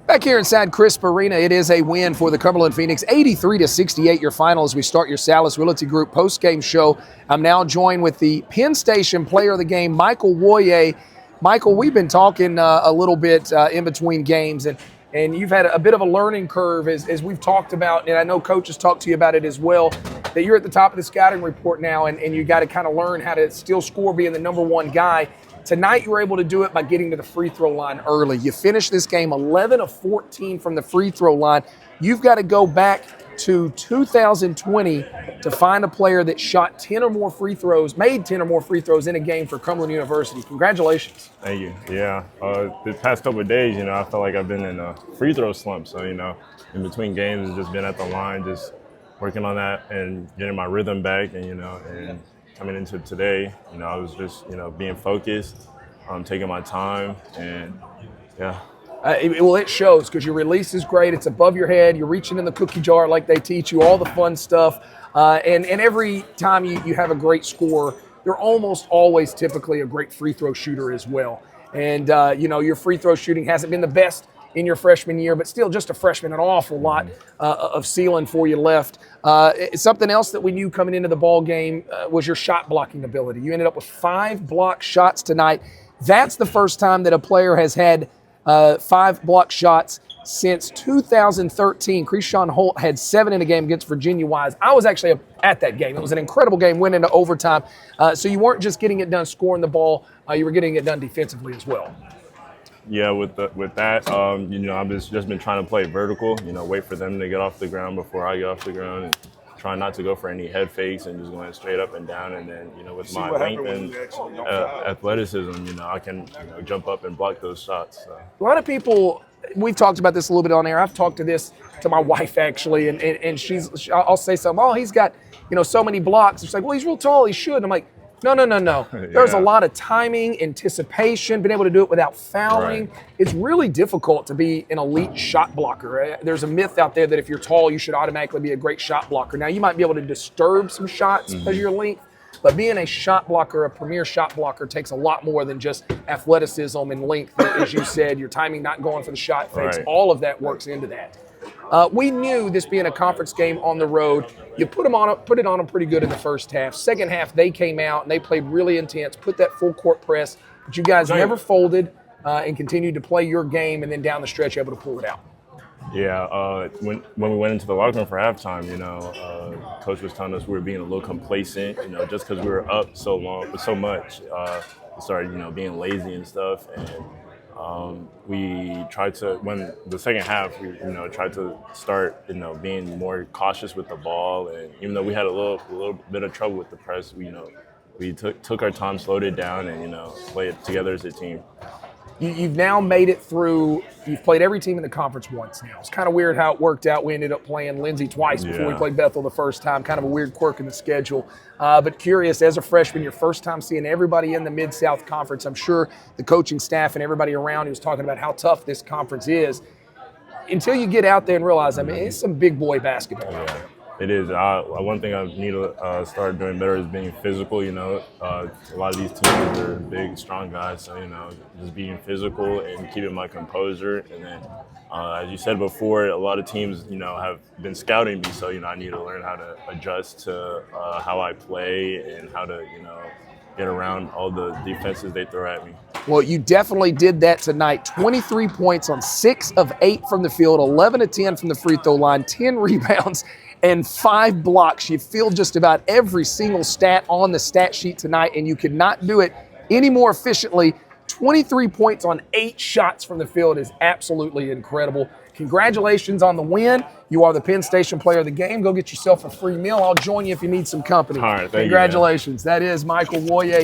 Back here inside Crisp Arena, it is a win for the Cumberland Phoenix, 83-68 your final as we start your Salas Realty Group post-game show. I'm now joined with the Penn Station player of the game, Nwoye. Michael, we've been talking a little bit in between games, and you've had a bit of a learning curve as we've talked about, and I know coaches talked to you about it as well, that you're at the top of the scouting report now, and you got to kind of learn how to still score being the number one guy. Tonight, you were able to do it by getting to the free throw line early. You finished this game 11 of 14 from the free throw line. You've got to go back to 2020 to find a player that shot 10 or more free throws, made 10 or more free throws in a game for Cumberland University. Congratulations. Thank you. Yeah, the past couple of days, I felt like I've been in a free throw slump. So, in between games, it's just been at the line, just working on that and getting my rhythm back, and coming into today, I was just, being focused, taking my time, and yeah. It shows because your release is great. It's above your head. You're reaching in the cookie jar like they teach you, all the fun stuff. And every time you have a great scorer, you're almost always typically a great free throw shooter as well. And, your free throw shooting hasn't been the best in your freshman year, but still just a freshman, an awful lot of ceiling for you left. Something else that we knew coming into the ball game was your shot blocking ability. You ended up with 5 blocked shots tonight. That's the first time that a player has had 5 blocked shots since 2013. Krishan Holt had 7 in a game against Virginia Wise. I was actually at that game. It was an incredible game, went into overtime. So you weren't just getting it done scoring the ball, you were getting it done defensively as well. Yeah, with that, I've just been trying to play vertical, wait for them to get off the ground before I get off the ground, and try not to go for any head fakes and just going straight up and down. And then, with my length and athleticism, I can jump up and block those shots. So. A lot of people, we've talked about this a little bit on air. I've talked to my wife actually, and I'll say something. Oh, he's got so many blocks. She's like, well, he's real tall. He should. And I'm like, no. There's a lot of timing, anticipation, being able to do it without fouling. Right. It's really difficult to be an elite shot blocker. There's a myth out there that if you're tall, you should automatically be a great shot blocker. Now, you might be able to disturb some shots because of your length, but being a shot blocker, a premier shot blocker, takes a lot more than just athleticism and length. As you said, your timing not going for the shot fakes, all of that works into that. We knew this being a conference game on the road, you put it on them pretty good in the first half. Second half, they came out and they played really intense, put that full court press, but you guys never folded and continued to play your game, and then down the stretch, able to pull it out. Yeah, when we went into the locker room for halftime, Coach was telling us we were being a little complacent, just because we were up so much. We started, being lazy and stuff, and we tried to, when the second half, we tried to start, being more cautious with the ball, and even though we had a little bit of trouble with the press, we took our time, slowed it down, and played it together as a team. You've now made it through. You've played every team in the conference once now. It's kind of weird how it worked out. We ended up playing Lindsay twice before we played Bethel the first time. Kind of a weird quirk in the schedule. But curious, as a freshman, your first time seeing everybody in the Mid-South Conference, I'm sure the coaching staff and everybody around you was talking about how tough this conference is. Until you get out there and realize, it's some big boy basketball out there. It is. One thing I need to start doing better is being physical. A lot of these teams are big, strong guys. So, just being physical and keeping my composure. And then, as you said before, a lot of teams, have been scouting me. So, I need to learn how to adjust to how I play and how to, get around all the defenses they throw at me. Well, you definitely did that tonight. 23 points on 6 of 8 from the field, 11 of 10 from the free throw line, 10 rebounds, and 5 blocks. You filled just about every single stat on the stat sheet tonight, and you could not do it any more efficiently. 23 points on 8 shots from the field is absolutely incredible. Congratulations on the win. You are the Penn Station player of the game. Go get yourself a free meal. I'll join you if you need some company. All right, thank Congratulations. You, that is Nwoye.